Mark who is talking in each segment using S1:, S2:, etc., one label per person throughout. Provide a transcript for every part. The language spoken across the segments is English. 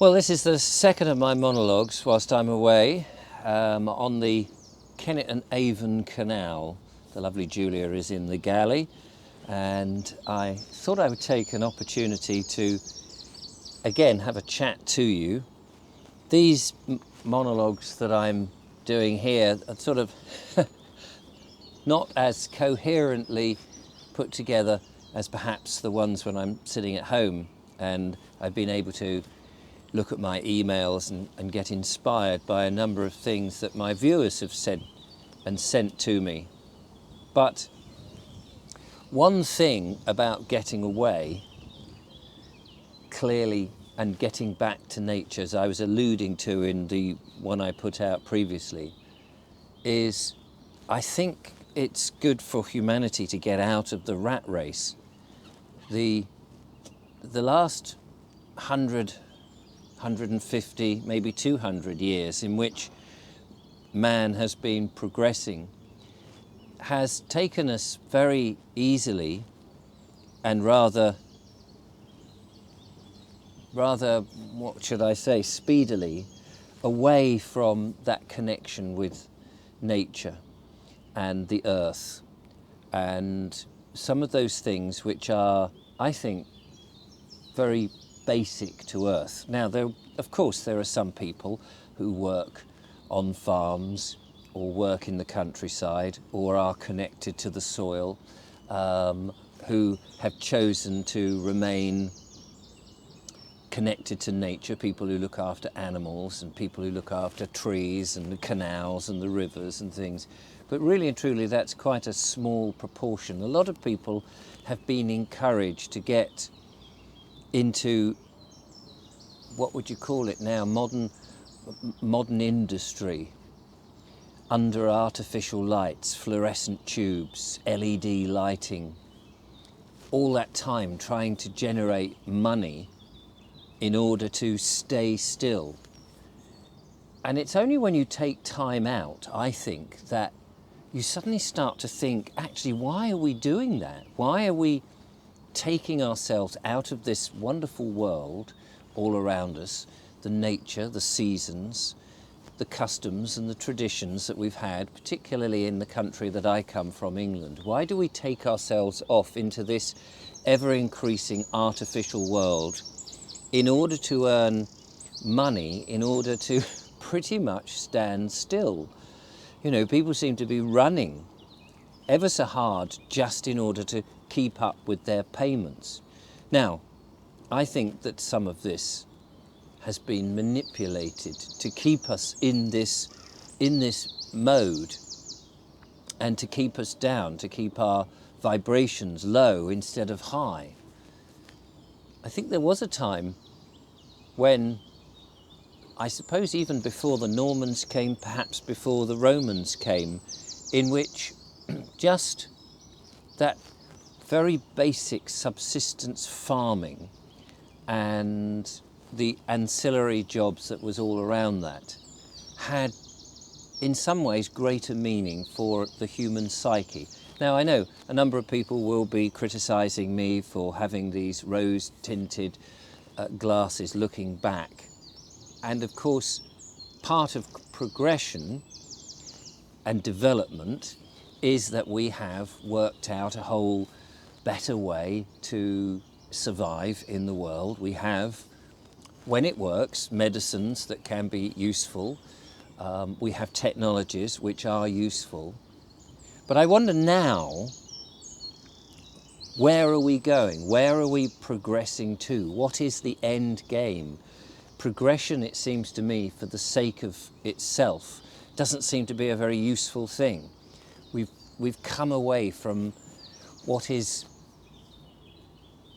S1: Well, this is the second of my monologues whilst I'm away on the Kennet and Avon Canal. The lovely Julia is in the galley, and I thought I would take an opportunity to again have a chat to you. These monologues that I'm doing here are sort of not as coherently put together as perhaps the ones when I'm sitting at home, and I've been able to look at my emails and get inspired by a number of things that my viewers have said and sent to me. But one thing about getting away, clearly, and getting back to nature, as I was alluding to in the one I put out previously, is I think it's good for humanity to get out of the rat race. The last 150, maybe 200 years in which man has been progressing has taken us very easily and rather, what should I say, speedily away from that connection with nature and the earth and some of those things which are, I think, very basic to earth. Now, of course, there are some people who work on farms or work in the countryside or are connected to the soil, who have chosen to remain connected to nature, people who look after animals and people who look after trees and the canals and the rivers and things. But really and truly, that's quite a small proportion. A lot of people have been encouraged to get into, what would you call it now, modern industry, under artificial lights, fluorescent tubes, LED lighting, all that time trying to generate money in order to stay still. And it's only when you take time out, I think, that you suddenly start to think, actually, why are we doing that? Why are we taking ourselves out of this wonderful world all around us, the nature, the seasons, the customs and the traditions that we've had, particularly in the country that I come from, England? Why do we take ourselves off into this ever-increasing artificial world in order to earn money, in order to pretty much stand still? You know, people seem to be running ever so hard just in order to keep up with their payments. Now, I think that some of this has been manipulated to keep us in this mode and to keep us down, to keep our vibrations low instead of high. I think there was a time when, I suppose even before the Normans came, perhaps before the Romans came, in which just that very basic subsistence farming and the ancillary jobs that was all around that had in some ways greater meaning for the human psyche. Now, I know a number of people will be criticising me for having these rose-tinted glasses looking back, and of course part of progression and development is that we have worked out a whole better way to survive in the world. We have, when it works, medicines that can be useful. We have technologies which are useful. But I wonder now, where are we going? Where are we progressing to? What is the end game? Progression, it seems to me, for the sake of itself, doesn't seem to be a very useful thing. We've come away from what is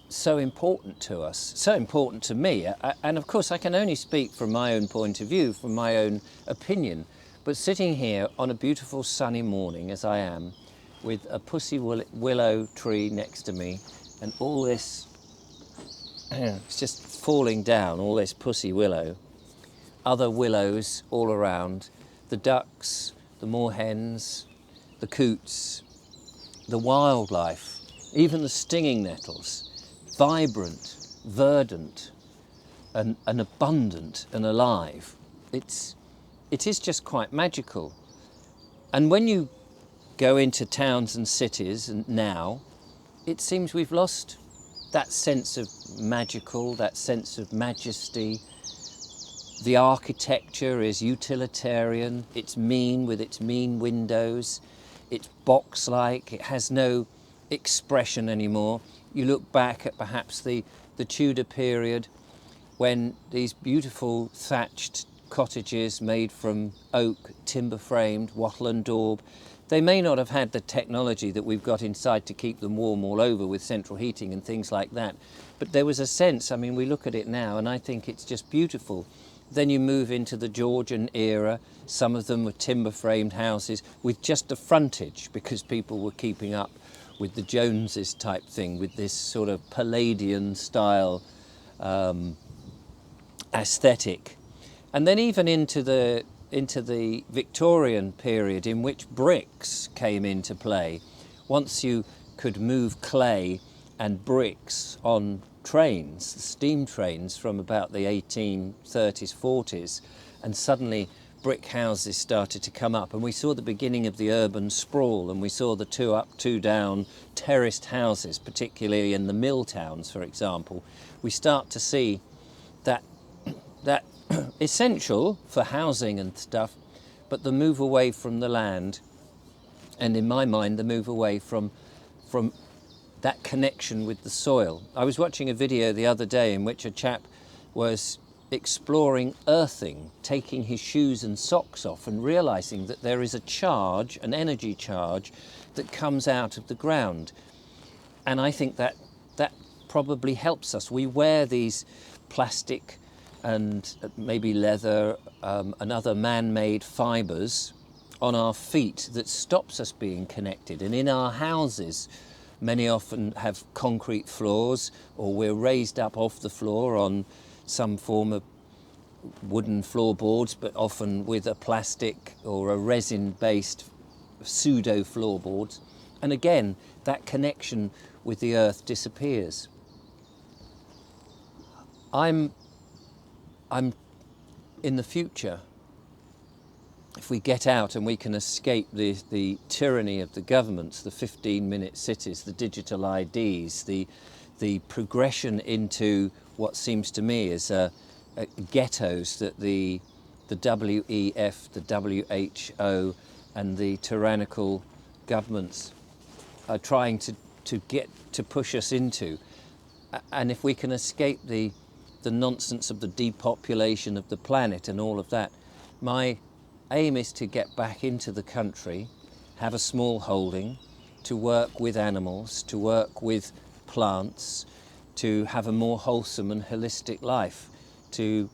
S1: so important to us, so important to me. And of course, I can only speak from my own point of view, from my own opinion. But sitting here on a beautiful sunny morning, as I am, with a pussy willow tree next to me, and all this, it's just falling down, all this pussy willow, other willows all around, the ducks, the moorhens, the coots, the wildlife, even the stinging nettles, vibrant, verdant, and abundant and alive. It is just quite magical. And when you go into towns and cities and now, it seems we've lost that sense of magical, that sense of majesty. The architecture is utilitarian, it's mean with its mean windows, it's box-like, it has no expression anymore. You look back at perhaps the Tudor period when these beautiful thatched cottages made from oak, timber framed, wattle and daub, they may not have had the technology that we've got inside to keep them warm all over with central heating and things like that. But there was a sense, I mean, we look at it now and I think it's just beautiful. Then you move into the Georgian era, some of them were timber framed houses with just a frontage because people were keeping up with the Joneses type thing, with this sort of Palladian style aesthetic. And then even into the Victorian period, in which bricks came into play. Once you could move clay and bricks on trains, steam trains from about the 1830s, 40s, and suddenly brick houses started to come up, and we saw the beginning of the urban sprawl, and we saw the 2 up, 2 down terraced houses, particularly in the mill towns, for example. We start to see that essential for housing and stuff, but the move away from the land, and in my mind the move away from that connection with the soil. I was watching a video the other day in which a chap was exploring earthing, taking his shoes and socks off and realizing that there is a charge, an energy charge, that comes out of the ground. And I think that probably helps us. We wear these plastic and maybe leather and other man-made fibres on our feet that stops us being connected. And in our houses, many often have concrete floors, or we're raised up off the floor on some form of wooden floorboards, but often with a plastic or a resin-based pseudo floorboards. And again, that connection with the earth disappears. I'm in the future, if we get out and we can escape the tyranny of the governments, the 15-minute cities, the digital IDs, the progression into what seems to me is ghettos that the WEF, the WHO and the tyrannical governments are trying to push us into. And if we can escape the nonsense of the depopulation of the planet and all of that, my aim is to get back into the country, have a small holding, to work with animals, to work with plants, to have a more wholesome and holistic life, to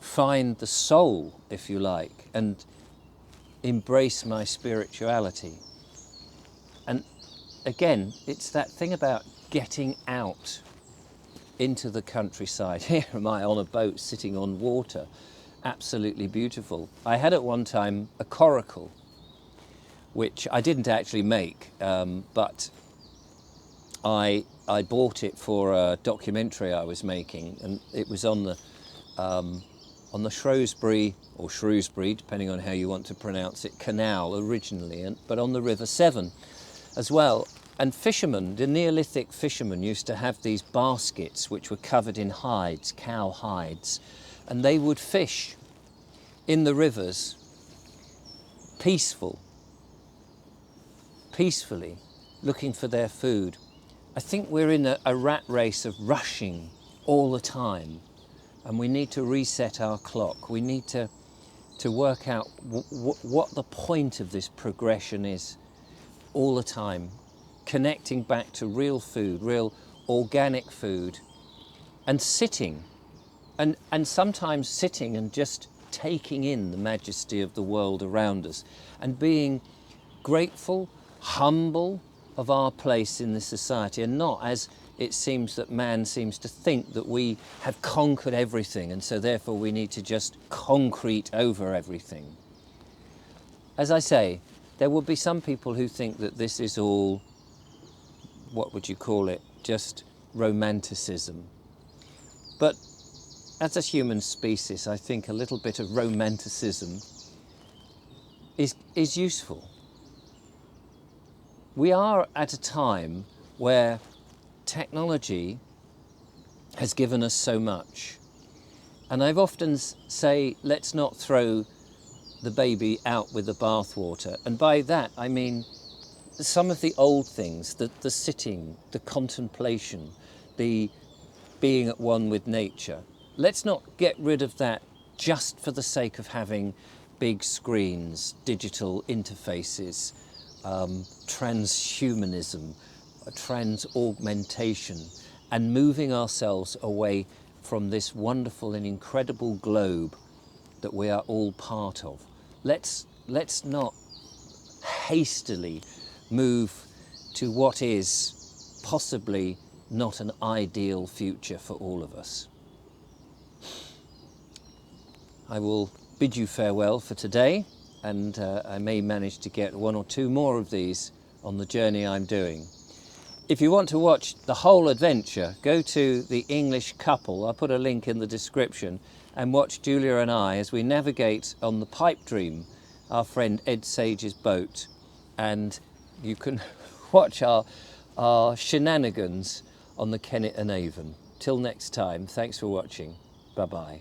S1: find the soul, if you like, and embrace my spirituality. And again, it's that thing about getting out into the countryside. Here am I on a boat sitting on water, absolutely beautiful. I had at one time a coracle, which I didn't actually make, but I bought it for a documentary I was making, and it was on the Shrewsbury, or Shrewsbury, depending on how you want to pronounce it, canal originally, but on the River Severn as well. And fishermen, the Neolithic fishermen, used to have these baskets which were covered in hides, cow hides, and they would fish in the rivers peacefully, looking for their food. I think we're in a rat race of rushing all the time, and we need to reset our clock. We need to work out what the point of this progression is all the time. Connecting back to real food, real organic food, and sitting, and sometimes sitting and just taking in the majesty of the world around us, and being grateful, humble of our place in this society, and not as it seems that man seems to think that we have conquered everything and so therefore we need to just concrete over everything. As I say, there will be some people who think that this is all, what would you call it, just romanticism. But as a human species, I think a little bit of romanticism is useful. We are at a time where technology has given us so much. And I've often say, let's not throw the baby out with the bathwater. And by that, I mean some of the old things, the sitting, the contemplation, the being at one with nature. Let's not get rid of that just for the sake of having big screens, digital interfaces, transhumanism, trans-augmentation, and moving ourselves away from this wonderful and incredible globe that we are all part of. Let's not hastily move to what is possibly not an ideal future for all of us. I will bid you farewell for today, and I may manage to get one or two more of these on the journey I'm doing. If you want to watch the whole adventure, go to The English Couple. I'll put a link in the description, and watch Julia and I as we navigate on the Pipe Dream, our friend Ed Sage's boat, and you can watch our shenanigans on the Kennet and Avon. Till next time, thanks for watching. Bye-bye.